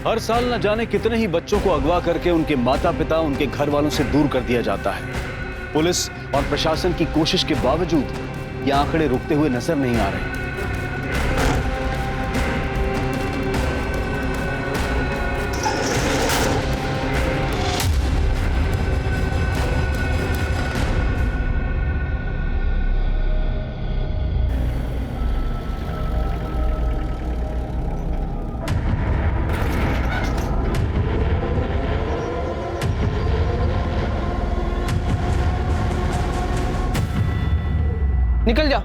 हर साल न जाने कितने ही बच्चों को अगवा करके उनके माता पिता, उनके घर वालों से दूर कर दिया जाता है। पुलिस और प्रशासन की कोशिश के बावजूद ये आंकड़े रुकते हुए नजर नहीं आ रहे। निकल जा।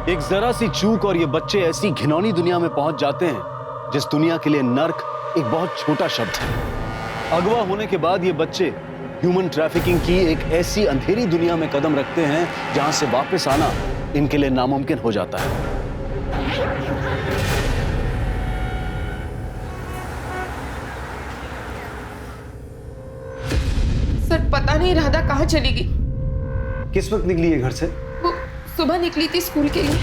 एक जरा सी चूक और ये बच्चे ऐसी घिनौनी दुनिया में पहुंच जाते हैं जिस दुनिया के लिए नर्क एक बहुत छोटा शब्द है। अगवा होने के बाद ये बच्चे ह्यूमन ट्रैफिकिंग की एक ऐसी अंधेरी दुनिया में कदम रखते हैं जहां से वापस आना इनके लिए नामुमकिन हो जाता है। सर पता नहीं राधा कहाँ चली गई। किस वक्त निकली है घर से? वो सुबह निकली थी स्कूल के लिए,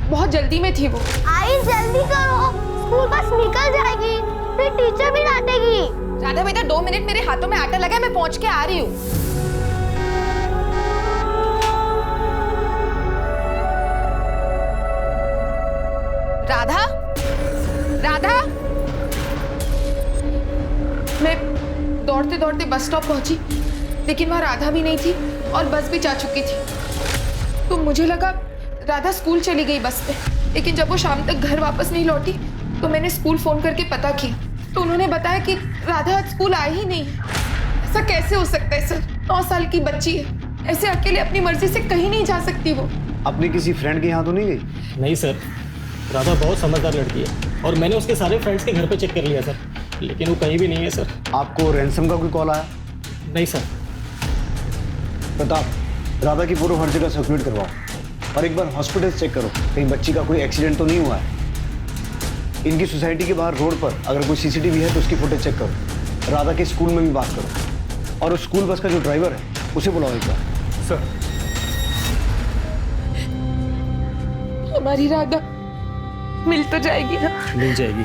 बहुत जल्दी में थी वो। आई जल्दी करो, स्कूल बस निकल जाएगी, फिर टीचर भी डांटेगी। राधा बेटा 2 मिनट, मेरे हाथों में आटा लगा है, मैं पहुंच के आ रही हूँ। राधा, राधा। मैं दौड़ते दौड़ते बस स्टॉप पहुंची, लेकिन वहां राधा भी नहीं थी और बस भी जा चुकी थी। तो मुझे लगा राधा स्कूल चली गई बस पे, लेकिन जब वो शाम तक घर वापस नहीं लौटी तो मैंने स्कूल फोन करके पता किया, तो उन्होंने बताया कि राधा आज स्कूल आई ही नहीं। ऐसा कैसे हो सकता है सर? 9 साल की बच्ची है, ऐसे अकेले अपनी मर्जी से कहीं नहीं जा सकती वो। अपने किसी फ्रेंड के यहाँ तो नहीं गई? नहीं सर, राधा बहुत समझदार लड़की है और मैंने उसके सारे फ्रेंड्स के घर पे चेक कर लिया सर, लेकिन वो कहीं भी नहीं है सर। आपको रैंसम का कोई कॉल आया? नहीं सर। प्रताप, राधा की फोटो हर जगह सर्कुलेट करवाओ और एक बार हॉस्पिटल चेक करो, कहीं बच्ची का कोई एक्सीडेंट तो नहीं हुआ है। इनकी सोसाइटी के बाहर रोड पर अगर कोई सीसीटीवी है तो उसकी फुटेज चेक करो। राधा के स्कूल में भी बात करो और उस स्कूल बस का जो ड्राइवर है उसे बुलाओ एक बार। सर, हमारी राधा मिल तो जाएगी ना? मिल जाएगी।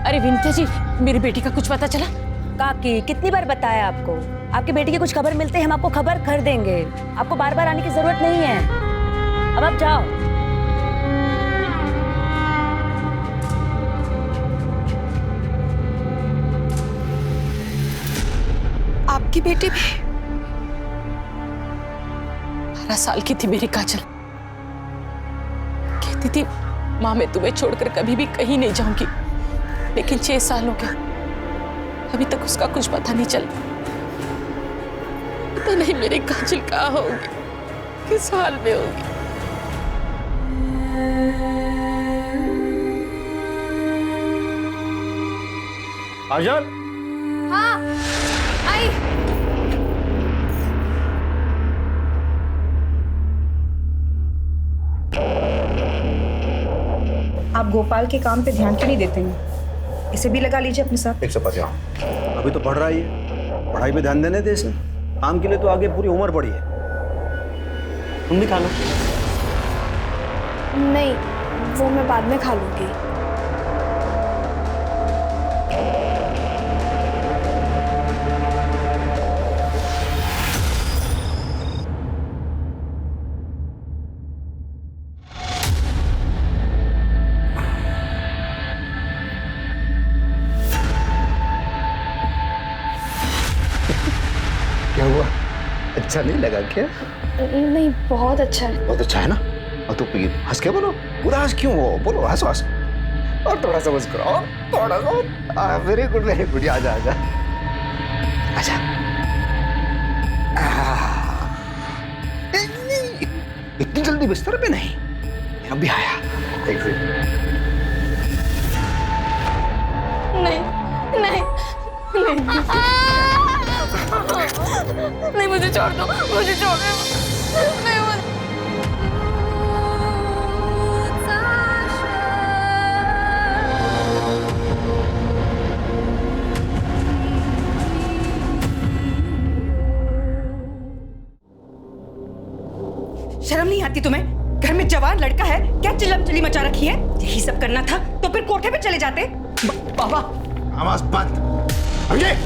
अरे विनीता जी, मेरी बेटी का कुछ पता चला? काकी, कितनी बार बताया आपको, आपकी बेटी की कुछ खबर मिलते ही हम आपको खबर कर देंगे। आपको बार बार आने की जरूरत नहीं है, अब आप जाओ। आपकी बेटी भी 12 साल की थी मेरी काजल, कहती थी माँ मैं तुम्हें छोड़कर कभी भी कहीं नहीं जाऊंगी, लेकिन 6 साल हो गया, अभी तक उसका कुछ पता नहीं चला। पता नहीं मेरी काजल कहाँ होगी, किस हाल में होगी। आजाद, हाँ आई। आप गोपाल के काम पे ध्यान क्यों नहीं देते हैं? इसे भी लगा लीजिए अपने साथ। 150। अभी तो पढ़ रहा ही है, पढ़ाई पे ध्यान देने दे इसे। काम के लिए तो आगे पूरी उम्र पड़ी है। तुम भी खाना? नहीं, वो मैं बाद में खा लूंगी। क्या हुआ? अच्छा नहीं लगा क्या? नहीं, बहुत अच्छा है। बहुत अच्छा है ना? और तो हंस के बोलो, उदास क्यों हो? बोलो, हंसो हंसो। और थोड़ा सा मुस्कुरा, और थोड़ा सा। Very good very good. आजा आजा आजा। इतनी जल्दी बिस्तर पे नहीं, मैं अभी आया। एक सेकंड। नहीं नहीं नहीं नहीं, मुझे छोड़ दो, मुझे छोड़ दो। नहीं, आती तुम्हें? घर में जवान लड़का है, क्या चिल्लम चिल्ली मचा रखी है? यही सब करना था तो फिर कोठे पे चले जाते। बाबा आवाज बंद। अजय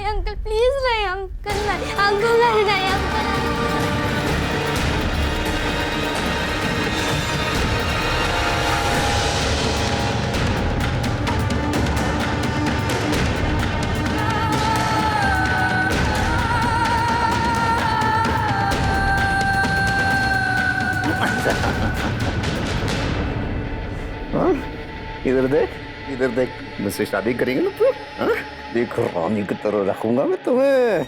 अंकल प्लीज नहीं, अंकल नहीं, अंकल नहीं, नहीं अंकल। इधर देख, इधर देख, मुझसे शादी करेंगे ना तू? हाँ? देखो रानी की तरह रखूंगा मैं तुम्हें।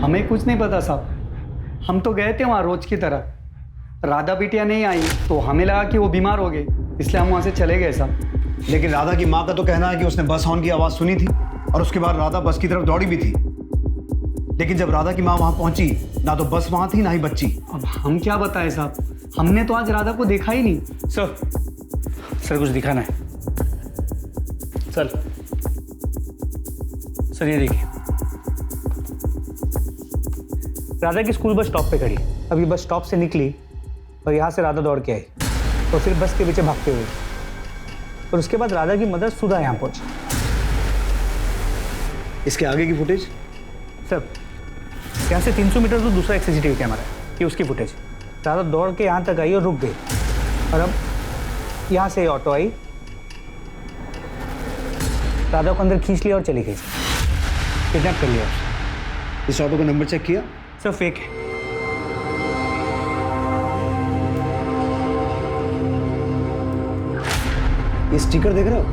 हमें कुछ नहीं पता साहब, हम तो गए थे वहाँ रोज की तरह। राधा बिटिया नहीं आई तो हमें लगा कि वो बीमार हो गए, इसलिए हम वहाँ से चले गए साहब। लेकिन राधा की माँ का तो कहना है कि उसने बस हॉर्न की आवाज सुनी थी और उसके बाद राधा बस की तरफ दौड़ी भी थी। लेकिन जब राधा की माँ वहां पहुंची, ना तो बस वहां थी ना ही बच्ची। अब हम क्या बताएं साहब, हमने तो आज राधा को देखा ही नहीं। सर कुछ दिखाना है। सर ये देखिए, राधा की स्कूल बस स्टॉप पे खड़ी है। अभी बस स्टॉप से निकली और यहाँ से राधा दौड़ के आई और फिर बस के पीछे भागते हुए, और उसके बाद राधा की मदर सुधा यहाँ पहुंची। इसके आगे की फुटेज? सर यहाँ से 300 मीटर तो दूसरा एक सीसीटीवी कैमरा है, ये उसकी फुटेज। राधा दौड़ के यहाँ तक आई और रुक गई, और अब यहाँ से ऑटो आई, राधा को अंदर खींच लिया और चली गई। किडनैप कर लिया। इस ऑटो का नंबर चेक किया? सर फेक है। ये स्टिकर देख रहे हो?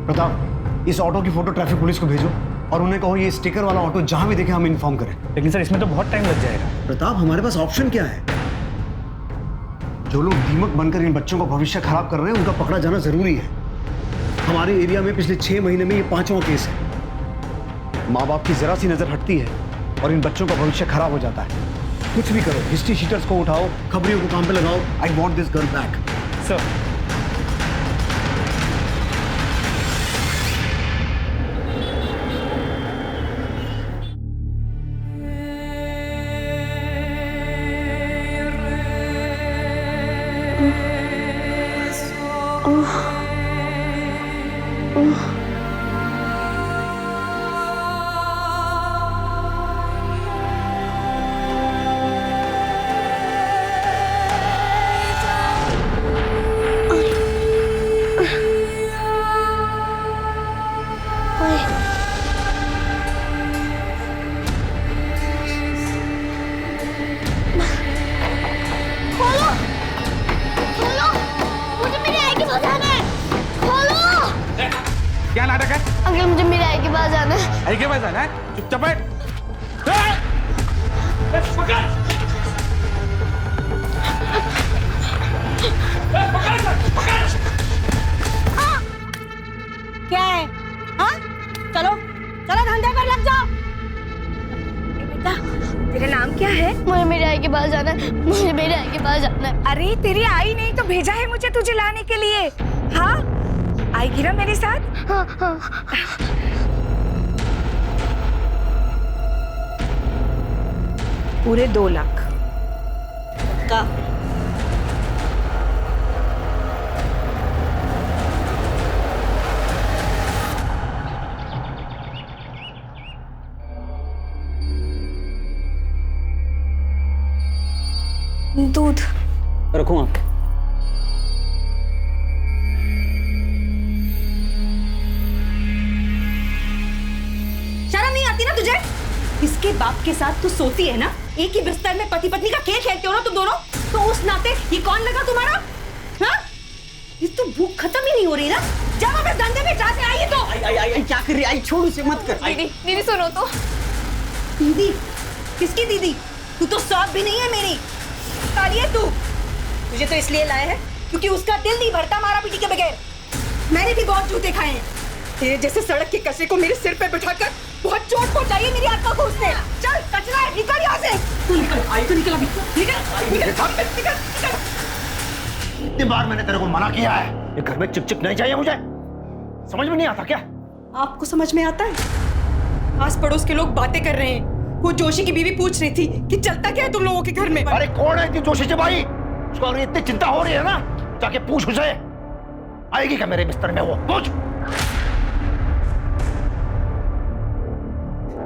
प्रताप, इस ऑटो की फोटो ट्रैफिक पुलिस को भेजो और उन्हें कहो ये स्टिकर वाला ऑटो जहां भी देखे हम इन्फॉर्म करें। लेकिन सर इसमें तो बहुत टाइम लग जाएगा। प्रताप, हमारे पास ऑप्शन क्या है? जो लोग दीमक बनकर इन बच्चों का भविष्य खराब कर रहे हैं, उनका पकड़ा जाना जरूरी है। हमारे एरिया में पिछले 6 महीने में ये 5वां केस है। माँ बाप की जरा सी नजर हटती है और इन बच्चों का भविष्य खराब हो जाता है। कुछ भी करो, हिस्ट्री शीटर्स को उठाओ, खबरियों को काम पे लगाओ। I want this girl back. Sir क्या नाटक है? अंकल मुझे मेरी आई के पास जाना है। आई के पास जाना है? चुपचाप बैठ। क्या है? हाँ चलो चलो धंधे पर लग जाओ। बेटा तेरा नाम क्या है? मुझे मेरी आई के पास जाना है, मुझे मेरी आई के पास जाना है। अरे तेरी आई नहीं तो भेजा है मुझे तुझे लाने के लिए। हाँ आएगी ना मेरे साथ? हाँ हाँ। पूरे 2 लाख का दूध रखूं आप? शर्म नहीं आती ना तुझे? इसके बाप के साथ तू सोती है ना, एक ही बिस्तर में पति पत्नी का खेल खेलते हो ना तुम दोनों, तो उस नाते ये कौन लगा तुम्हारा? हाँ? ये तो भूख खत्म ही नहीं हो रही ना। जा वापस धंधे में, जहाँ से आई है तो। आई क्या कर रही? आई छोड़ उसे, मत कर। दीदी दीदी सुनो तो। दीदी? किसकी दीदी? तू तो सौत भी नहीं है मेरी। काली है तू। तुझे तो इसलिए लाया है क्योंकि उसका दिल नहीं भरता मारा पीटी के बगैर। मैंने भी बहुत जूते खाए हैं। तेरे जैसे सड़क के कसे को मेरे सिर पे बिठाकर बहुत चोट पहुंचाई है मेरी आत्मा को उसने। चल कचरा है, निकल यहाँ से। तू निकल, आई तो निकल अभी। निकल। इतनी बार मैंने तेरे को मना किया है, ये घर में चिक नहीं चाहिए मुझे। समझ में नहीं आता क्या? आपको समझ में आता है? आस पड़ोस के लोग बातें कर रहे हैं। वो जोशी की बीवी पूछ रही थी कि चलता क्या है तुम लोगों के घर में। अरे कौन है जोशी जी भाई? उसको अगर इतनी चिंता हो रही है ना, जाके पूछ उसे। आएगी क्या मेरे बिस्तर में? वो पूछ।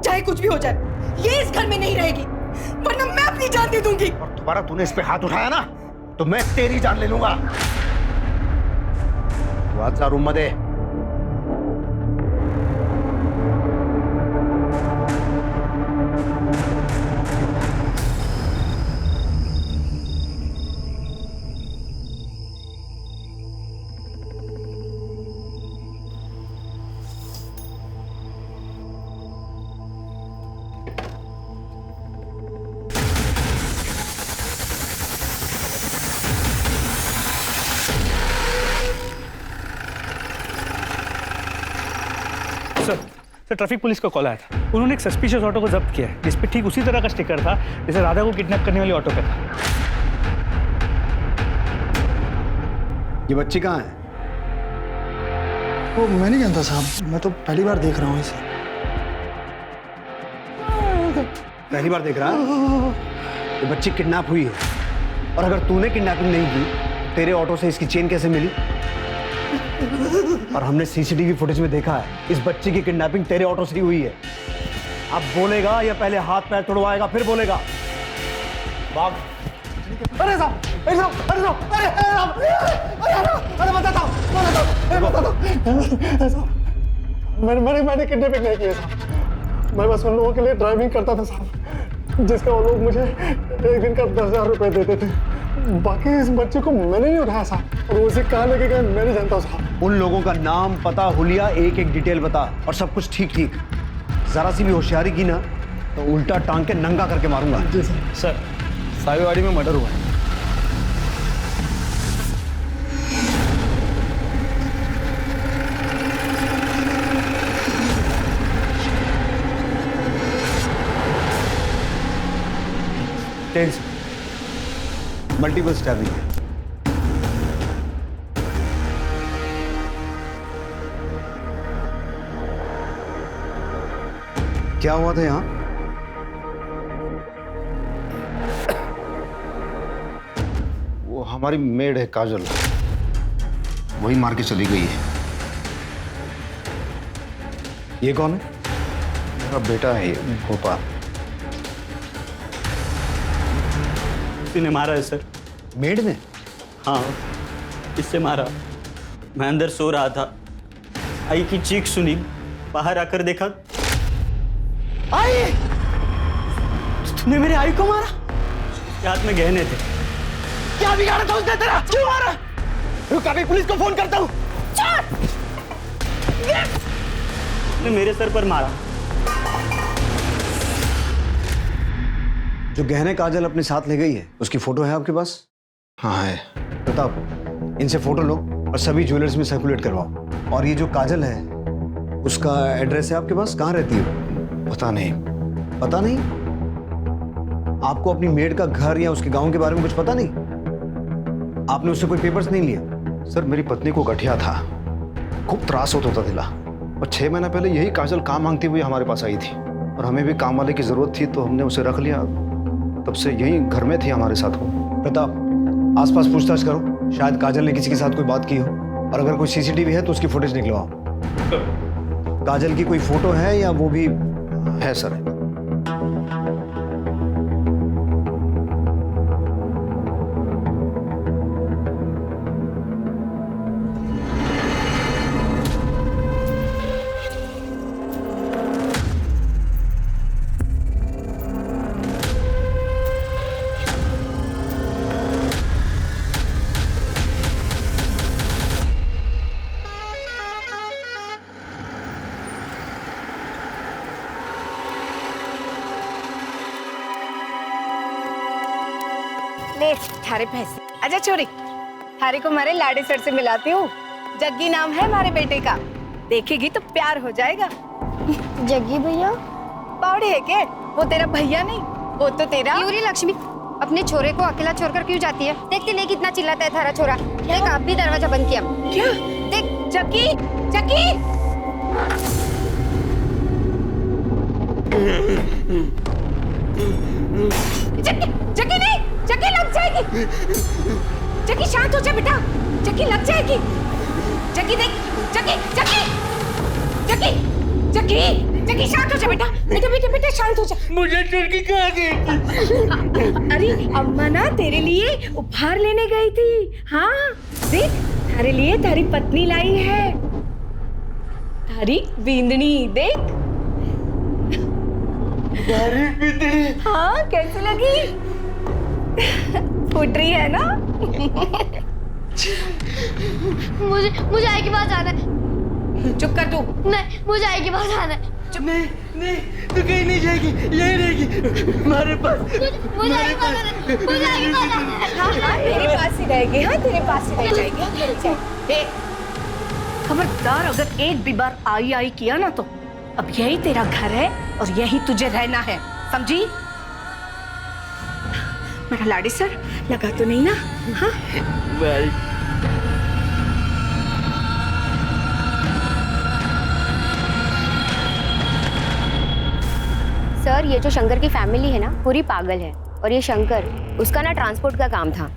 चाहे कुछ भी हो जाए, ये इस घर में नहीं रहेगी, वरना मैं अपनी जान दे दूंगी। और दोबारा तूने इस पे हाथ उठाया ना, तो मैं तेरी जान ले लूंगा। तू आज जा रूम में दे। सर ट्रैफिक पुलिस का कॉल आया था। उन्होंने एक सस्पिशियस ऑटो को जब्त किया है, जिस पे ठीक उसी तरह का स्टिकर था जैसे राधा को किडनैप करने वाली ऑटो पे था। ये बच्ची कहाँ है? वो मैं नहीं जानता साहब, मैं तो पहली बार देख रहा हूँ इसे। पहली बार देख रहा है? ये बच्ची किडनैप हुई है, और अगर तूने किडनैपिंग नहीं की, तेरे ऑटो से इसकी चेन कैसे मिली? और हमने सीसीटीवी फुटेज में देखा है, इस बच्ची की किडनैपिंग तेरे ऑटो से ही हुई है। अब बोलेगा या पहले हाथ पैर तोड़वाएगा फिर बोलेगा? भाग। अरे साहब, अरे साहब, अरे साहब, अरे साहब, अरे बताता हूँ, मैंने किडनैपिंग नहीं की है साहब। मैं बस उन लोगों के लिए ड्राइविंग करता था साहब, जिसका वो लोग मुझे एक दिन का 10,000 रुपए देते थे। बाकी इस बच्चे को मैंने नहीं उठाया साहब, और उसे कहाँ लेके गए मैं नहीं जानता साहब। उन लोगों का नाम, पता, हुलिया, एक एक डिटेल बता, और सब कुछ ठीक ठीक। जरा सी भी होशियारी की ना तो उल्टा टांग के नंगा करके मारूंगा। जी सर। सर साईवाड़ी में मर्डर हुआ है। मल्टीपल स्टैबिंग है। क्या हुआ था यहाँ? वो हमारी मेड है काजल, वही मार के चली गई है। ये कौन है? मेरा बेटा है ये, भोपाल। ने मारा है सर। मेड ने? हाँ, इससे मारा। मैं अंदर सो रहा था, आई की चीख सुनी, बाहर आकर देखा। आई! तूने मेरे आई को मारा? हाथ में गहने थे। क्या बिगाड़ा था उसने तेरा? क्यों मारा? रुक, अभी पुलिस को फोन करता हूँ। उसने मेरे सर पर मारा। जो गहने काजल अपने साथ ले गई है, उसकी फोटो है आपके पास? हाँ है। प्रताप, इनसे फोटो लो और सभी ज्वेलर्स में सर्कुलेट करवाओ। और ये जो काजल है, उसका एड्रेस है आपके पास? कहाँ रहती है? पता नहीं। पता नहीं? आपको अपनी मेड का घर या उसके गांव के बारे में कुछ पता नहीं? आपने उससे कोई पेपर्स नहीं लिए? सर, मेरी पत्नी को गठिया था, खूब त्रास होता था दिला, और 6 महीना पहले यही काजल काम मांगती हुई हमारे पास आई थी, और हमें भी काम वाले की जरूरत थी तो हमने उसे रख लिया। तब से यही घर में थी हमारे साथ वो। प्रताप, आसपास पूछताछ करो, शायद काजल ने किसी के साथ कोई बात की हो, और अगर कोई सीसीटीवी है तो उसकी फुटेज निकलवाओ। काजल की कोई फोटो है या वो भी है? सर, ले थारे पैसे। अच्छा छोरी, थारे को हमारे लाडे सर से मिलाती हूँ। जग्गी नाम है हमारे बेटे का, देखेगी तो प्यार हो जाएगा। जग्गी भैया? पावड़े है के? वो तेरा भैया नहीं, वो तो तेरा। यूरी लक्ष्मी अपने छोरे को अकेला छोड़कर क्यों जाती है? देखते नहीं कितना चिल्लाता है थारा छोरा। देख आप भी दरवाजा बंद किया। क्या? देख जग्गी, जग्गी! जग्गी, जग्गी नहीं, जग्गी लग जाएगी। जग्गी शांत हो जा बेटा, जग्गी लग जाएगी। जग्गी देख, जग्गी, जग्गी, जग्गी, जग्गी, जग्गी शांत हो जा बेटा, बेटा बेटा बेटा शांत हो जा। मुझे टर्की कहाँ गई? अरे अम्मा ना तेरे लिए उपहार लेने गई थी। हाँ देख, तेरे लिए तारी पत्नी लाई है, तारी बींदनी देख। तारी बींदनी? हाँ कैसी लगी? फूट रही है ना? मुझे आई के पास जाना है। चुप कर तू। नहीं, मुझे आई के पास जाना है। नहीं नहीं, तू कहीं नहीं जाएगी, यही रहेगी हमारे पास। मुझे आई के पास जाना है। मुझे आई के पास जाना है। हाँ हाँ तेरे पास ही रहेगी। हाँ तेरे पास ही रह जाएगी। खबरदार, अगर एक भी बार आई किया ना तो अब यही तेरा घर है और यही तुझे रहना है, समझी? मेरा लाडी सर लगा तो नहीं ना? हाँ सर, ये जो शंकर की फैमिली है ना पूरी पागल है। और ये शंकर, उसका ना ट्रांसपोर्ट का काम था,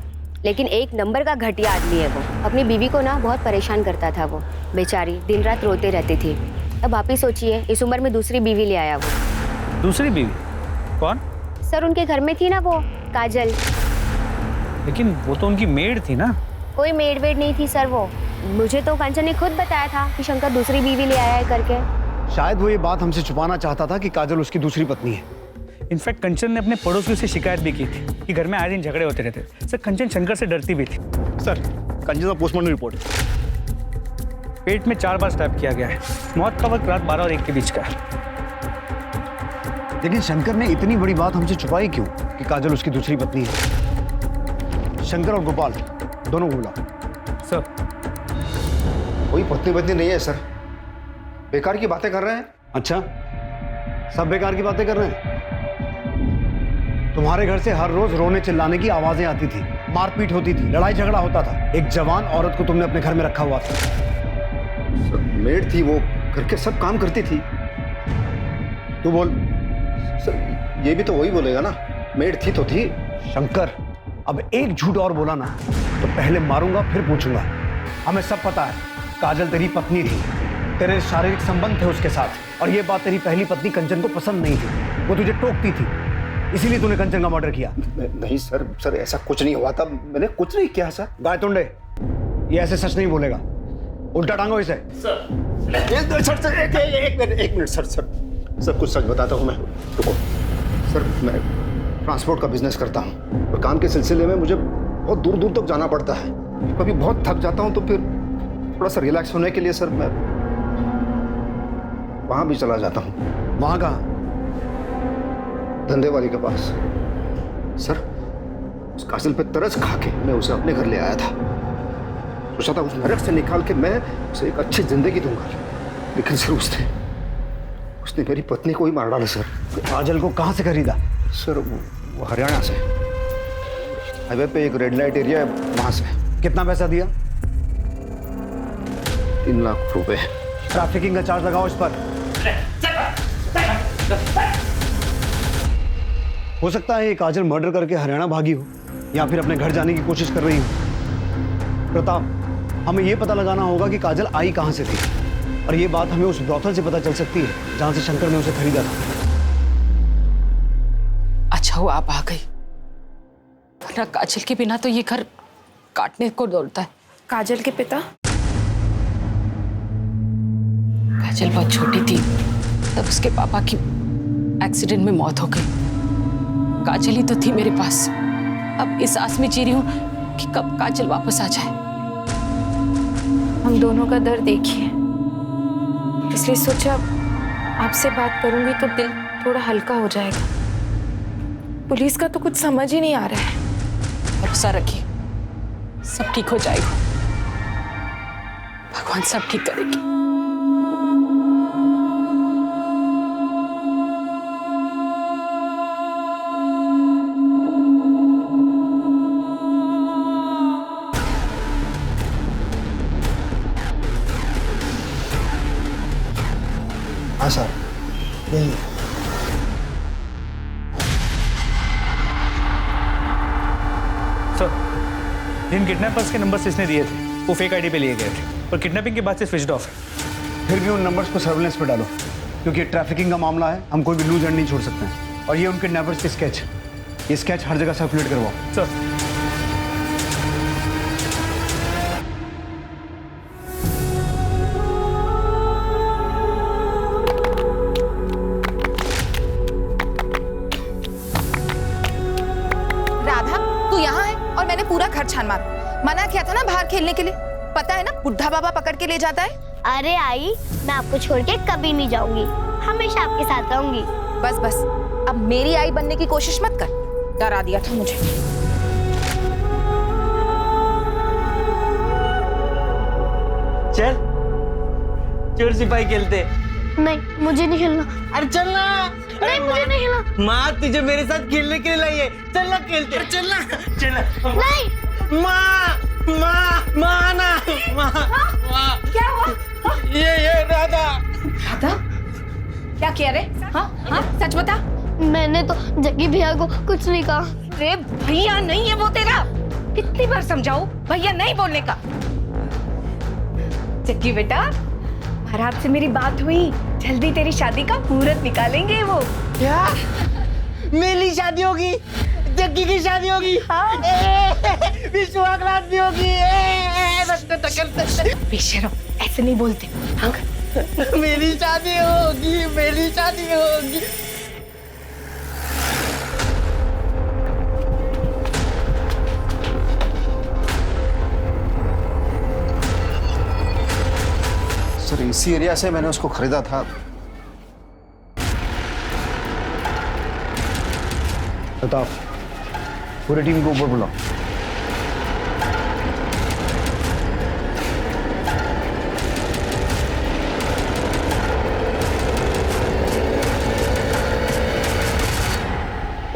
लेकिन एक नंबर का घटिया आदमी है वो। अपनी बीवी को ना बहुत परेशान करता था वो, बेचारी दिन रात रोते रहती थी। अब आप ही सोचिए, इस उम्र में दूसरी बीवी ले आया वो। दूसरी बीवी? कौन? सर उनके घर में थी ना वो काजल। लेकिन वो तो उनकी मेड थी ना। कोई मेड वेड नहीं थी सर वो। मुझे तो कंचन ने खुद बताया था कि शंकर दूसरी बीवी ले आया है करके। शायद वो ये बात हमसे छुपाना चाहता था कि काजल उसकी दूसरी पत्नी है। इनफैक्ट कंचन ने अपने पड़ोसियों से शिकायत भी की थी कि घर में आए दिन झगड़े होते रहते। सर कंचन शंकर से डरती भी थी। सर, कंचन का पोस्टमार्टम रिपोर्ट। पेट में 4 बार स्टैब किया गया है। मौत का वक्त रात 12 और 1 के बीच का है। लेकिन शंकर ने इतनी बड़ी बात हमसे छुपाई क्यों कि काजल उसकी दूसरी पत्नी है? शंकर और गोपाल दोनों बोला। सर कोई पत्नी नहीं है सर, बेकार की बातें कर रहे हैं। अच्छा, सब बेकार की बातें कर रहे हैं? तुम्हारे घर से हर रोज रोने चिल्लाने की आवाजें आती थी, मारपीट होती थी, लड़ाई झगड़ा होता था। एक जवान औरत को तुमने अपने घर में रखा हुआ था। सर, मेड थी वो, घर के सब काम करती थी। तू बोल। सर ये भी तो वही बोलेगा ना, मेड थी तो थी। शंकर, अब एक झूठ और बोला ना तो पहले मारूंगा फिर पूछूंगा। हमें सब पता है काजल तेरी पत्नी थी, तेरे शारीरिक संबंध थे उसके साथ, और ये बात तेरी पहली पत्नी कंचन को पसंद नहीं थी। वो तुझे टोकती थी, इसीलिए तूने कंचन का मर्डर किया। नहीं सर, ऐसा कुछ नहीं हुआ था, मैंने कुछ नहीं किया सर। गायतुंडे, ये ऐसे सच नहीं बोलेगा, उल्टा टांगो इसे। सर एक मिनट सर, कुछ सच बताता हूँ मैं। रुको सर, मैं ट्रांसपोर्ट का बिजनेस करता हूँ और काम के सिलसिले में मुझे बहुत दूर दूर तक जाना पड़ता है। कभी बहुत थक जाता हूँ तो फिर थोड़ा सा रिलैक्स होने के लिए सर मैं वहाँ भी चला जाता हूँ। वहाँ कहाँ? धंधे वाली के पास। सर उस काजल पे तरस खा के मैं उसे अपने घर ले आया था। सोचा था उस नरक से निकाल के मैं उसे एक अच्छी जिंदगी दूंगा, लेकिन सर उसने मेरी पत्नी को ही मार डाला सर। काजल को कहाँ से खरीदा? सर वो हरियाणा से, हाईवे पे एक रेड लाइट एरिया है, वहां से। कितना पैसा दिया? 3 लाख रुपए। ट्रैफिकिंग का चार्ज लगाओ इस पर। हो सकता है ये काजल मर्डर करके हरियाणा भागी हो या फिर अपने घर जाने की कोशिश कर रही हो। प्रताप, हमें ये पता लगाना होगा कि काजल आई कहां से थी, और ये बात हमें उस ब्रॉथल से पता चल सकती है जहां से शंकर ने उसे खरीदा था। अच्छा हुआ आप आ गई, वरना काजल के बिना तो ये घर काटने को दौड़ता है। काजल के पिता? काजल बहुत छोटी थी तब उसके पापा की एक्सीडेंट में मौत हो गई। काजल ही तो थी मेरे पास। अब इस आस में जी रही हूँ कि कब काजल वापस आ जाए। हम दोनों का दर्द देखिए, इसलिए सोचा आपसे बात करूंगी तो दिल थोड़ा हल्का हो जाएगा। पुलिस का तो कुछ समझ ही नहीं आ रहा है। भरोसा रखिए, सब ठीक हो जाएगा। भगवान सब ठीक करेगी। हाँ सर, यही सर, जिन किडनैपर्स के नंबर्स इसने दिए थे वो फेक आईडी पे लिए गए थे और किडनैपिंग के बाद से स्विच्ड ऑफ है। फिर भी उन नंबर्स को सर्विलेंस पे डालो, क्योंकि ट्रैफिकिंग का मामला है, हम कोई भी लूज एंड नहीं छोड़ सकते हैं। और ये उनके किडनैपर्स के स्केच, ये स्केच हर जगह सर्कुलेट करवाओ। सर, मैंने पूरा घर छान मारा। मना किया था ना बाहर खेलने के लिए, पता है ना बुढ़ा बाबा पकड़ के ले जाता है। अरे आई, मैं आपको छोड़ के कभी नहीं जाऊंगी, हमेशा आपके साथ रहूंगी। बस बस, अब मेरी आई बनने की कोशिश मत कर, डरा दिया था मुझे। चल चोर सिपाही खेलते। नहीं, मुझे नहीं खेलना। अरे चलना। नहीं, मुझे नहीं खेलना। माँ तुझे मेरे साथ खेलने के लिए लाई है, चलना खेलते। चलना चलना। नहीं। माँ माँ माँ ना माँ। क्या हुआ? ये राधा। राधा? क्या किया रे? हाँ हाँ, सच बता। मैंने तो जग्गी भैया को कुछ नहीं कहा। रे भैया नहीं है वो तेरा, कितनी बार समझाऊं, भैया नहीं बोलने का। जग्गी बेटा, महाराज से मेरी बात हुई, जल्दी तेरी शादी का मुहूर्त निकालेंगे वो। क्या? मेरी शादी होगी, जग्गी की शादी होगी, विश्वास भी होगी। बेशरम, ऐसे नहीं बोलते। हाँ? मेरी शादी होगी, मेरी शादी होगी। सर, इसी एरिया से मैंने उसको खरीदा था। प्रताप, पूरी टीम को ऊपर बुलाओ।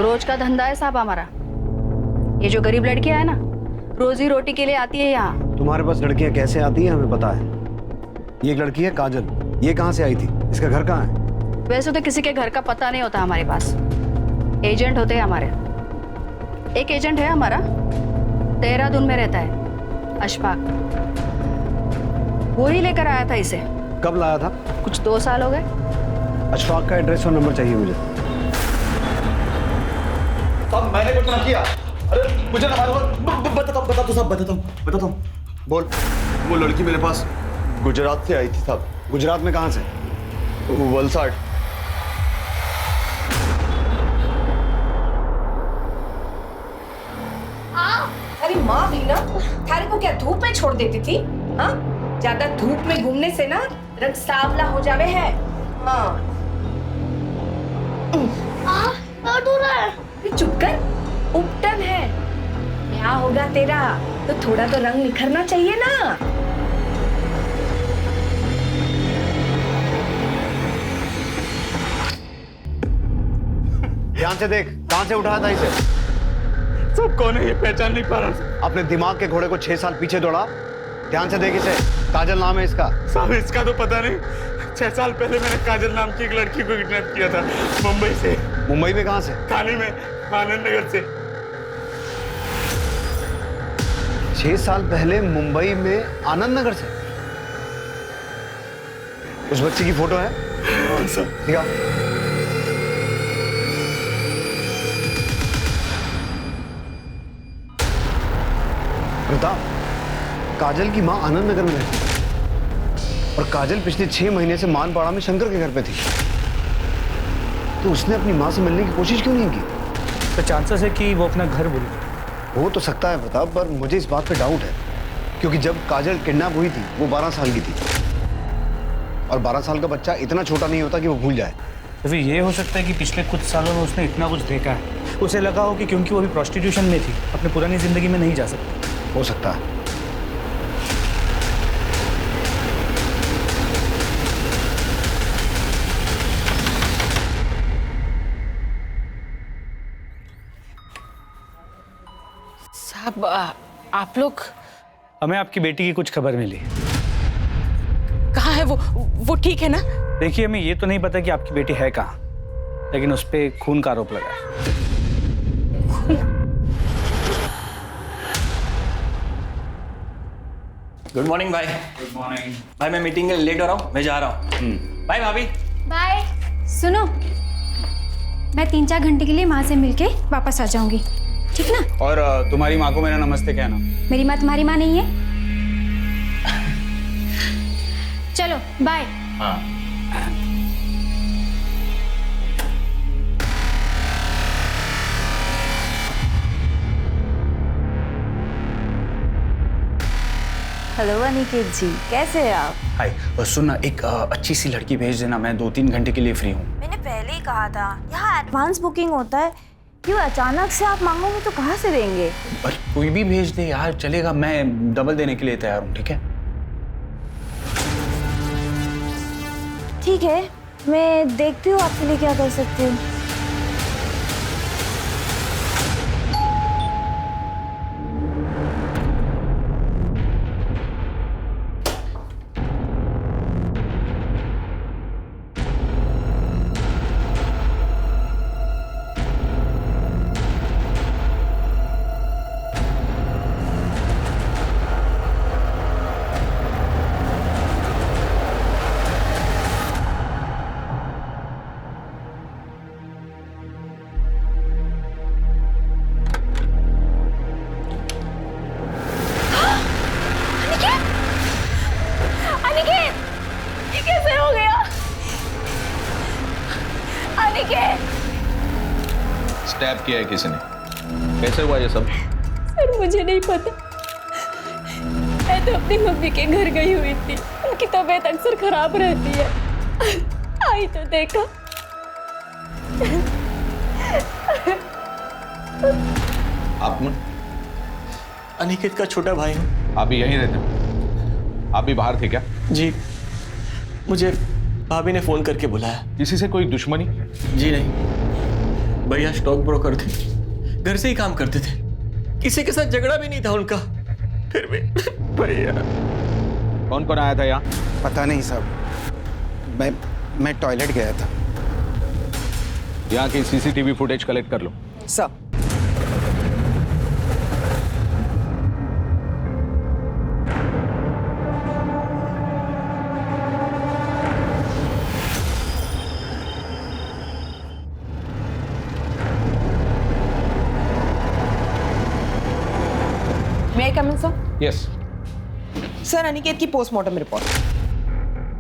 रोज का धंधा है साहब हमारा। ये जो गरीब लड़कियां है ना, रोजी रोटी के लिए आती है यहाँ। तुम्हारे पास लड़कियां कैसे आती हैं हमें पता है। ये एक लड़की है काजल, ये कहाँ से आई थी, इसका घर कहाँ है? वैसे तो किसी के घर का पता नहीं होता हमारे पास, एजेंट होते हैं हमारे। एक एजेंट है हमारा, देहरादून में रहता है, अशफाक। वो ही लेकर आया था इसे। कब लाया था? कुछ 2 साल हो गए। अशफाक का एड्रेस और नंबर चाहिए मुझे। साहब, मैंने कुछ ना किया। अरे मुझे ना बताता हूँ। बोल। वो लड़की मेरे पास गुजरात से आई थी साहब। गुजरात में कहाँ से? वलसाड। अरे माँ भी ना थारे को क्या धूप में छोड़ देती थी? हाँ, ज्यादा धूप में घूमने से ना रंग सांवला हो जावे है। हाँ। चुप कर, उपटन है। क्या होगा तेरा, तो थोड़ा तो रंग निखरना चाहिए ना। ध्यान से देख, कहां से उठाया था इसे? सब कौन है ये पहचान नहीं पा रहा। अपने दिमाग के घोड़े को 6 साल पीछे दौड़ा। ध्यान से देख इसे। काजल नाम है इसका। साहब, इसका तो पता नहीं। 6 साल पहले मैंने काजल नाम की एक लड़की को किडनैप किया था, मुंबई से। मुंबई में कहां से? थाने में, आनंद नगर से। 6 साल पहले मुंबई में आनंद नगर से? उस बच्ची की फोटो है? दिखा। प्रताप, काजल की मां आनंद नगर में रहती है और काजल पिछले 6 महीने से मानपाड़ा में शंकर के घर पे थी। तो उसने अपनी मां से मिलने की कोशिश क्यों नहीं की? तो चांसेस है कि वो अपना घर भूल गई। हो तो सकता है प्रताप, पर मुझे इस बात पे डाउट है, क्योंकि जब काजल किडनैप हुई थी वो 12 साल की थी और 12 साल का बच्चा इतना छोटा नहीं होता कि वो भूल जाए। तो फिर ये हो सकता है कि पिछले कुछ सालों में उसने इतना कुछ देखा है, उसे लगा हो कि क्योंकि वो अभी प्रोस्टिट्यूशन में थी, अपनी पुरानी जिंदगी में नहीं जा सकती। हो सकता है। साहब आप लोग, हमें आपकी बेटी की कुछ खबर मिली। कहाँ है वो ठीक है ना? देखिए, हमें ये तो नहीं पता कि आपकी बेटी है कहाँ, लेकिन उस पर खून का आरोप लगा है। गुड मॉर्निंग भाई। गुड मॉर्निंग भाई, मैं मीटिंग के लिए लेट हो रहा हूँ, मैं जा रहा हूँ। बाय भाभी। बाय। सुनो, मैं 3-4 घंटे के लिए माँ से मिलके वापस आ जाऊंगी, ठीक ना? और तुम्हारी माँ को मेरा नमस्ते कहना। मेरी माँ तुम्हारी माँ नहीं है। चलो बाय। हाँ। हेलो अनिकेत जी, कैसे हैं आप? हाय, सुन ना, एक अच्छी सी लड़की भेज देना, मैं 2-3 घंटे के लिए फ्री हूँ। मैंने पहले ही कहा था, यहाँ एडवांस बुकिंग होता है, क्यों अचानक से आप मांगोगे तो कहाँ से देंगे? पर कोई भी भेज दे यार, चलेगा, मैं डबल देने के लिए तैयार हूँ, ठीक है? ठीक है, मैं देखती हूँ आपके लिए क्या कर सकती हूँ। स्टैब किया है किसी ने? कैसे हुआ ये सब? सर मुझे नहीं पता, मैं तो अपनी मम्मी के घर गई हुई थी, उनकी तबीयत अक्सर खराब रहती है, आई तो देखा। आप अनिकेत का छोटा भाई हूँ। आप भी यहीं रहते हैं? आप भी बाहर थे क्या? जी, मुझे भाभी ने फोन करके बुलाया। किसी से कोई दुश्मनी? जी नहीं, भैया स्टॉक ब्रोकर थे, घर से ही काम करते थे, किसी के साथ झगड़ा भी नहीं था उनका, फिर भी भैया। कौन कौन आया था यहाँ? पता नहीं साहब, मैं टॉयलेट गया था। यहाँ की सीसीटीवी फुटेज कलेक्ट कर लो। Sir. May I come in, sir? Yes. Sir, Aniket की पोस्टमार्टम रिपोर्ट।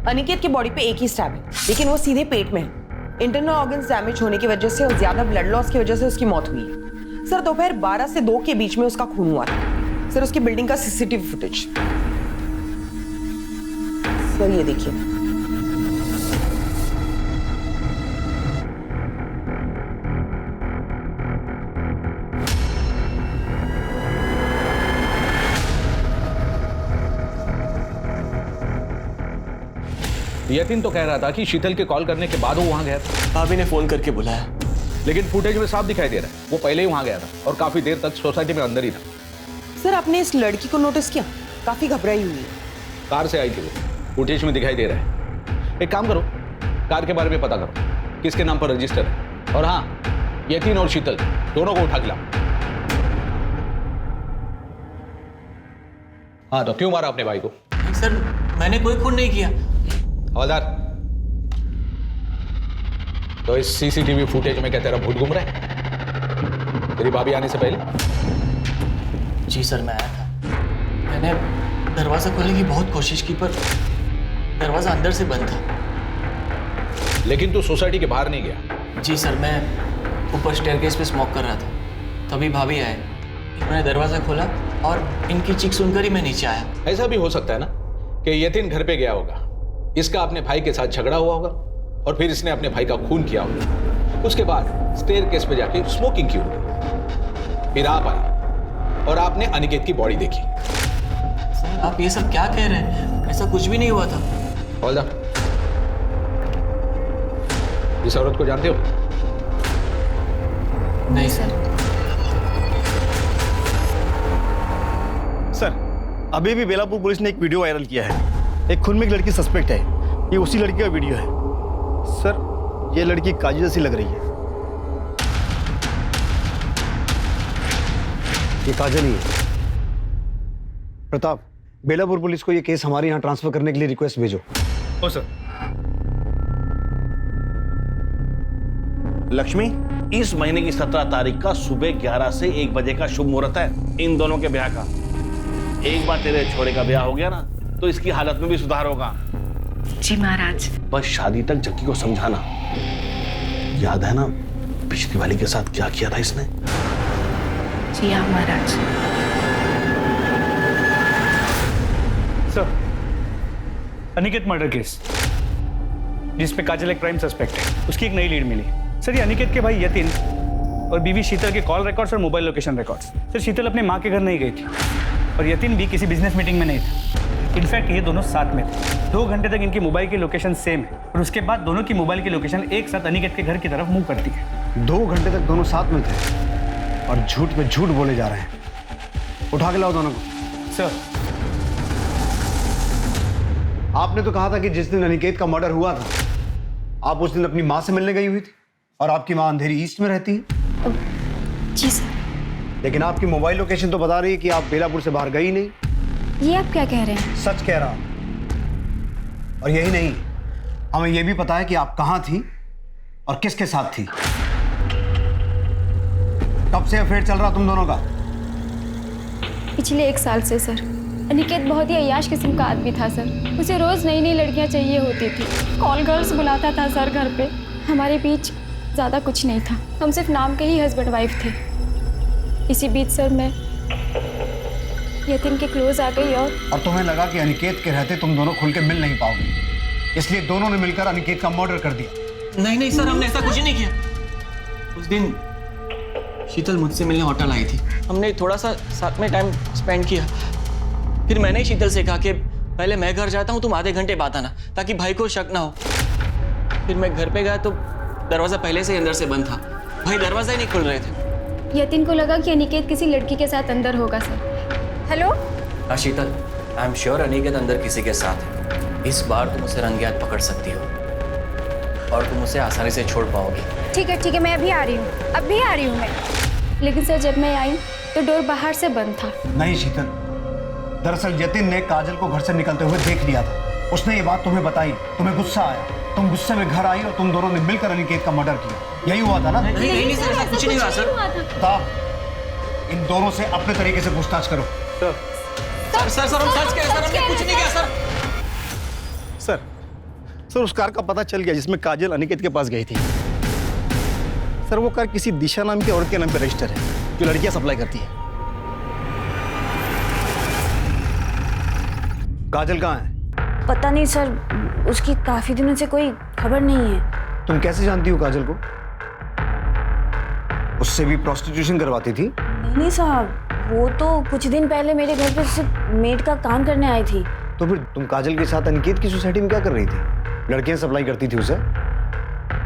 अनिकेत की बॉडी पे एक ही स्टैब है, लेकिन वो सीधे पेट में है। इंटरनल ऑर्गन्स डैमेज होने की वजह से और ज्यादा ब्लड लॉस की वजह से उसकी मौत हुई है। सर, दोपहर 12 से 2 के बीच में उसका खून हुआ था। सर, उसकी बिल्डिंग का सीसीटीवी फुटेज। सर, ये देखिए। यतीन तो कह रहा था कि शीतल के कॉल करने के बाद वो वहां गया था। भाभी ने फोन करके बुलाया, लेकिन फुटेज में साफ दिखाई दे रहा है वो पहले ही वहां गया था और काफी देर तक सोसाइटी में अंदर ही था। सर, आपने इस लड़की को नोटिस किया? काफी घबराई हुई है। कार से आई थी वो, फुटेज में दिखाई दे रहा है। एक काम करो, कार के बारे में पता करो, किसके नाम पर रजिस्टर है, और हाँ, यतीन और शीतल दोनों को उठा के लाओ। हाँ, तो क्यों मारा अपने भाई को? सर, मैंने कोई खून नहीं किया। हवलदार, तो इस सीसीटीवी फुटेज में क्या तेरा भूत घूम रहा है तेरी भाभी आने से पहले? जी सर, मैं आया था, मैंने दरवाजा खोलने की बहुत कोशिश की पर दरवाजा अंदर से बंद था। लेकिन तू सोसाइटी के बाहर नहीं गया? जी सर, मैं ऊपर स्टेयरकेस पे स्मोक कर रहा था, तभी भाभी आए, इन्होंने दरवाजा खोला और इनकी चीख सुनकर ही मैं नीचे आया। ऐसा भी हो सकता है ना कि यतीन घर पे गया होगा, इसका अपने भाई के साथ झगड़ा हुआ होगा और फिर इसने अपने भाई का खून किया होगा। उसके बाद स्टेयरकेस पे जाके स्मोकिंग की होगी। फिर आप आए और आपने अनिकेत की बॉडी देखी। सर आप ये सब क्या कह रहे हैं? ऐसा कुछ भी नहीं हुआ था। Hold on. इस औरत को जानते हो? नहीं सर। सर, अभी भी बेलापुर पुलिस ने एक वीडियो वायरल किया है। एक खून में एक लड़की सस्पेक्ट है। ये उसी लड़की का वीडियो है। सर, ये लड़की काजल जैसी लग रही है। ये काजल ही है। प्रताप, बेलापुर पुलिस को ये केस हमारे यहाँ ट्रांसफर करने के लिए रिक्वेस्ट भेजो। ओ सर। लक्ष्मी, इस महीने की 17 तारीख का सुबह 11 से 1 बजे का शुभ मुहूर्त है इन दोनों के ब्याह का। एक बार तेरे छोड़े का ब्याह हो गया ना, तो इसकी हालत में भी सुधार होगा। जी महाराज। बस शादी तक जक्की को समझाना। याद है ना पिछली वाली के साथ क्या किया था इसने? जी हाँ महाराज। सर, अनिकेत मर्डर केस जिसमें काजल एक प्राइम सस्पेक्ट है, उसकी एक नई लीड मिली। सर, ये अनिकेत के भाई यतिन और बीवी शीतल के कॉल रिकॉर्ड्स और मोबाइल लोकेशन रिकॉर्ड्स। सर, शीतल अपने माँ के घर नहीं गई थी और यतिन भी किसी बिजनेस मीटिंग में नहीं था। इनफैक्ट ये दोनों साथ में थे। 2 घंटे तक इनकी मोबाइल की लोकेशन सेम है और उसके बाद दोनों की मोबाइल की लोकेशन एक साथ अनिकेत के घर की तरफ मूव करती है। 2 घंटे तक दोनों साथ में थे और झूठ पे झूठ बोले जा रहे हैं। उठा के लाओ दोनों को। सर, आपने तो कहा था कि जिस दिन अनिकेत का मर्डर हुआ था, आप उस दिन अपनी माँ से मिलने गई हुई थी और आपकी माँ अंधेरी ईस्ट में रहती है। जी सर। लेकिन आपकी मोबाइल लोकेशन तो बता रही है कि आप बेलापुर से बाहर गई नहीं। ये आप क्या कह रहे हैं? सच कह रहा। और यही नहीं, हमें यह भी पता है कि आप कहां थी और किसके साथ थी। कब से अफेयर चल रहा तुम दोनों का? पिछले 1 साल से सर। अनिकेत बहुत ही अय्याश किस्म का आदमी था सर। उसे रोज नई नई लड़कियां चाहिए होती थी। कॉल गर्ल्स बुलाता था सर घर पे। हमारे बीच ज़्यादा कुछ नहीं था। हम सिर्फ नाम के ही हस्बैंड वाइफ थे। इसी बीच सर मैं यतिन के क्लोज आ गई और तुम्हें लगा कि अनिकेत के रहते तुम दोनों खुल के मिल नहीं पाओगे, इसलिए दोनों ने मिलकर अनिकेत का मर्डर कर दिया। नहीं नहीं सर, हमने ऐसा कुछ नहीं किया। उस दिन शीतल मुझसे मिलने होटल आई थी। हमने थोड़ा सा साथ में टाइम स्पेंड किया। फिर मैंने ही शीतल से कहा कि पहले मैं घर जाता हूँ, तुम आधे घंटे बाद आना, ताकि भाई को शक ना हो। फिर मैं घर पे गया तो दरवाजा पहले से ही अंदर से बंद था। भाई दरवाजा ही नहीं खुल रहे थे। यतिन को लगा कि अनिकेत किसी लड़की के साथ अंदर होगा सर। हेलो? हाँ शीतल, आई एम श्योर अनिकेत अंदर किसी के साथ है। इस बार तुम उसे रंगे हाथ पकड़ सकती हो और तुम उसे आसानी से छोड़ पाओगी। ठीक है, मैं अभी आ रही हूँ। अभी आ रही हूँ मैं। लेकिन सर, जब मैं आई तो डोर बाहर से बंद था। नहीं शीतल, दरअसल यतिन ने काजल को घर से निकलते हुए देख लिया था। उसने ये बात तुम्हें बताई, तुम्हें गुस्सा आया, तुम गुस्से में घर आई और तुम दोनों ने मिलकर अनिकेत का मर्डर किया। यही हुआ था ना? नहीं सर, ऐसा कुछ नहीं हुआ सर। इन दोनों से अपने तरीके से पूछताछ करो। सर हम सच कह रहे हैं सर, हमने कुछ नहीं किया सर। सर, उस कार का पता चल गया जिसमें काजल अनिकेत के पास गई थी। सर, वो कार किसी दिशा नाम की औरत के नाम पर रजिस्टर है, जो लड़कियां सप्लाई करती है। काजल कहाँ है? पता नहीं सर, उसकी काफी दिनों से कोई खबर नहीं है। तुम कैसे जानती हो काजल को? उससे भी प्रोस्टिट्यूशन करवाती थी? नहीं साहब, वो तो कुछ दिन पहले मेरे घर पे सिर्फ मेड का काम करने आई थी। तो फिर तुम काजल के साथ अनिकेत की सोसाइटी में क्या कर रही थी? लड़कियां सप्लाई करती थी उसे?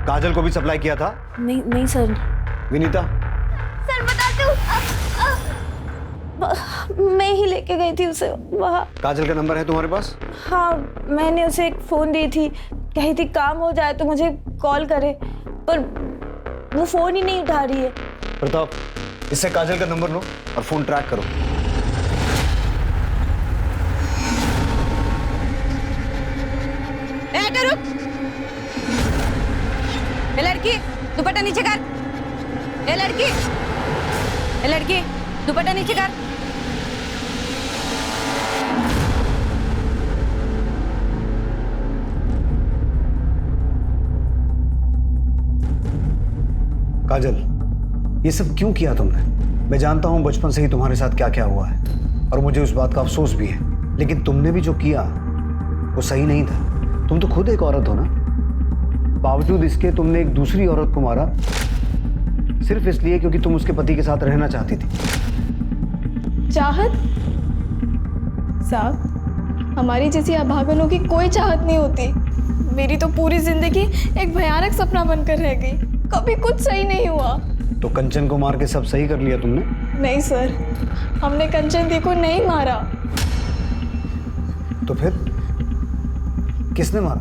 काजल को भी सप्लाई किया था? नहीं सर। विनीता? सर बताती हूँ, मैं ही लेके गई थी उसे वहाँ। काजल का नंबर है तुम्हारे पास? हाँ, मैंने उसे एक फोन दी थी, कही थी काम हो जाए तो मुझे कॉल करे, पर वो फोन ही नहीं उठा रही है। प्रताप, इससे काजल का नंबर लो और फोन ट्रैक करो। रुक। ए लड़की, दुपट्टा नीचे कर। ए लड़की, दुपट्टा नीचे कर। काजल, ये सब क्यों किया तुमने? मैं जानता हूं बचपन से ही तुम्हारे साथ क्या क्या हुआ है और मुझे उस बात का अफसोस भी है, लेकिन तुमने भी जो किया वो सही नहीं था। तुम तो खुद एक औरत हो ना? बावजूद इसके तुमने एक दूसरी औरत को मारा सिर्फ इसलिए क्योंकि तुम उसके पति के साथ रहना चाहती थी। चाहत? साहब, हमारी जैसी अभागनों की कोई चाहत नहीं होती। मेरी तो पूरी जिंदगी एक भयानक सपना बनकर रह गई। कभी कुछ सही नहीं हुआ। तो कंचन को मार के सब सही कर लिया तुमने? नहीं सर, हमने कंचन दी को नहीं मारा। तो फिर किसने मारा?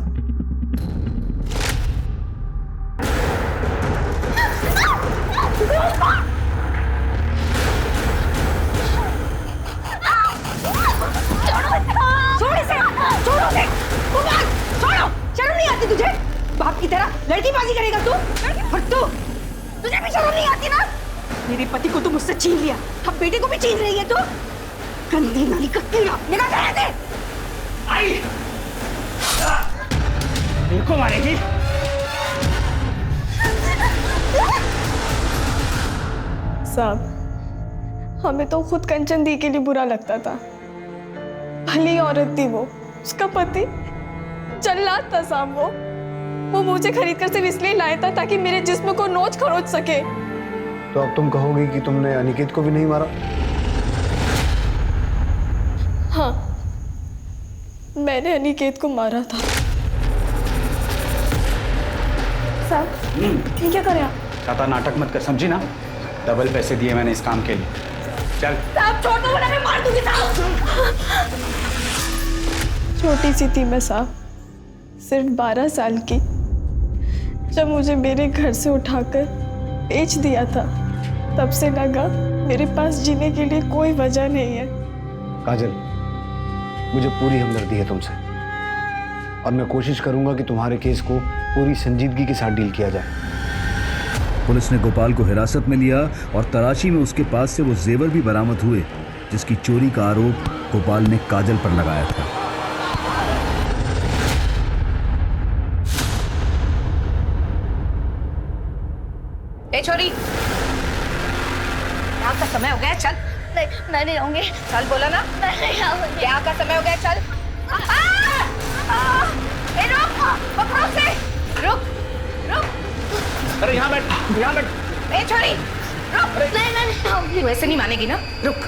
शर्म नहीं आती तुझे? बाप की तरह लड़कीबाजी करेगा तू? और तू, तुझे भी शर्म नहीं आती ना? मेरे पति को तू मुझसे छीन लिया, अब बेटे को भी छीन रही है तू? गंदी नाली का कीड़ा, निकाल कर दे। आई, मेरे को मारेगी? साहब, हमें तो खुद कंचन दी के लिए बुरा लगता था। भली औरत थी वो, उसका पति जल्लाद था साहब। वो मुझे खरीद कर सिर्फ इसलिए लाया था ताकि मेरे जिस्म को नोच खरोच सके। तो अब तुम कहोगे कि तुमने अनिकेत को भी नहीं मारा? हाँ, मैंने अनिकेत को मारा था। साहब, ये क्या करे आप? ज्यादा नाटक मत कर, समझी ना? डबल पैसे दिए मैंने इस काम के लिए। चल साहब छोड़ दो वरना मैं मार दूंगी साहब। छोटी सी थी मैं साहब, सिर्फ 12 साल की। जब मुझे मेरे घर से उठाकर बेच दिया था, तब से लगा मेरे पास जीने के लिए कोई वजह नहीं है। काजल, मुझे पूरी हमदर्दी है तुमसे और मैं कोशिश करूंगा कि तुम्हारे केस को पूरी संजीदगी के साथ डील किया जाए। पुलिस ने गोपाल को हिरासत में लिया और तलाशी में उसके पास से वो जेवर भी बरामद हुए जिसकी चोरी का आरोप गोपाल ने काजल पर लगाया था। ए छोरी, यहाँ का समय हो गया, चल। नहीं, मैं नहीं आऊंगी। चल बोला ना, मैं नहीं आऊंगी। यहाँ का समय हो गया, चल। ए रुक, पकड़ो से, रुक, रुक। अरे यहाँ बैठ, यहाँ बैठ। ए छोरी, रुक। नहीं, मैं नहीं आऊंगी। तू ऐसे नहीं मानेगी ना, रुक।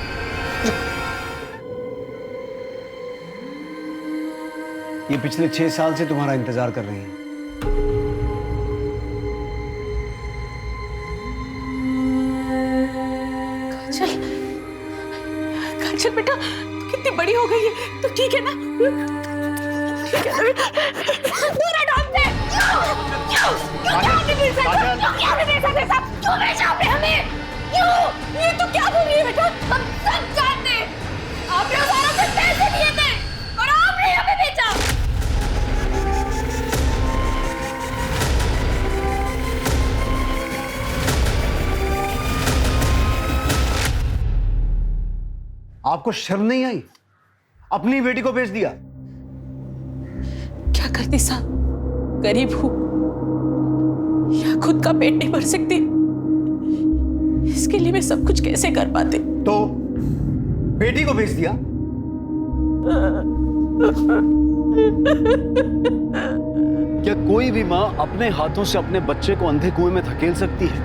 ये पिछले 6 साल से तुम्हारा इंतजार कर रही है। काजल बेटा, तू कितनी बड़ी हो गई है, तो ठीक है ना? ठीक है ना बेटा? दूर हटो हमसे। क्यों नहीं मिल सकते? क्यों नहीं मिल सकते सब? क्यों भेजा आपने हमें? क्यों? ये तो क्या बोल रही है बेटा? हम सब जानते हैं। आपने उस औरत से पैसे दिए थे और आपने हमें बेचा। आपको शर्म नहीं आई? अपनी बेटी को बेच दिया। क्या करती साहब, गरीब हूं या खुद का पेट नहीं भर सकती, इसके लिए मैं सब कुछ कैसे कर पाते? तो बेटी को बेच दिया? क्या कोई भी मां अपने हाथों से अपने बच्चे को अंधे कुएं में धकेल सकती है?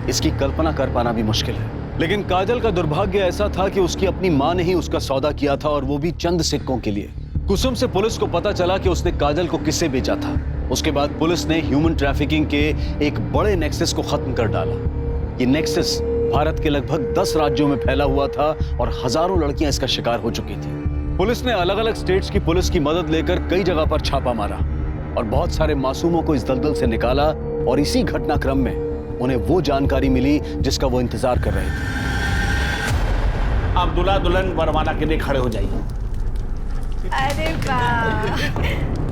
इसकी कल्पना कर पाना भी मुश्किल है। लेकिन काजल का दुर्भाग्य ऐसा था कि उसकी अपनी मां ने ही उसका सौदा किया था, और वो भी चंद सिक्कों के लिए। कुसुम से पुलिस को पता चला कि उसने काजल को किससे बेचा था। उसके बाद पुलिस ने ह्यूमन ट्रैफिकिंग के एक बड़े नेक्सस को खत्म कर डाला। ये नेक्सस भारत के लगभग 10 राज्यों में फैला हुआ था और हजारों लड़कियां इसका शिकार हो चुकी थी। पुलिस ने अलग अलग स्टेट्स की पुलिस की मदद लेकर कई जगह पर छापा मारा और बहुत सारे मासूमों को इस दलदल से निकाला, और इसी घटनाक्रम में उन्हें वो जानकारी मिली जिसका वो इंतजार कर रहे थे। अब दूल्हा दुल्हन वरमाला के लिए खड़े हो जाइए। अरे वाह,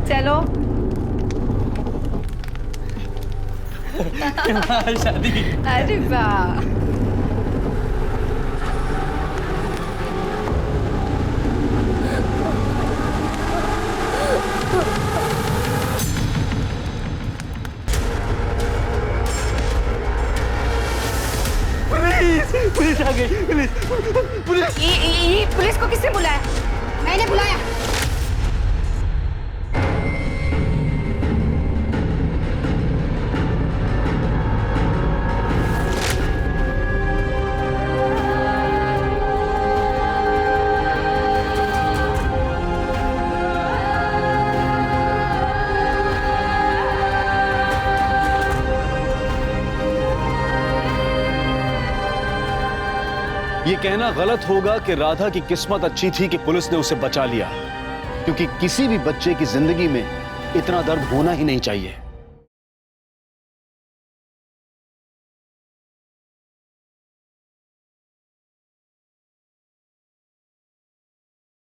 चलो। शादी। अरे वाह। पुलिस आ गई। पुलिस ये पुलिस को किसने बुलाया? मैंने बुलाया। ये कहना गलत होगा कि राधा की किस्मत अच्छी थी कि पुलिस ने उसे बचा लिया, क्योंकि किसी भी बच्चे की जिंदगी में इतना दर्द होना ही नहीं चाहिए।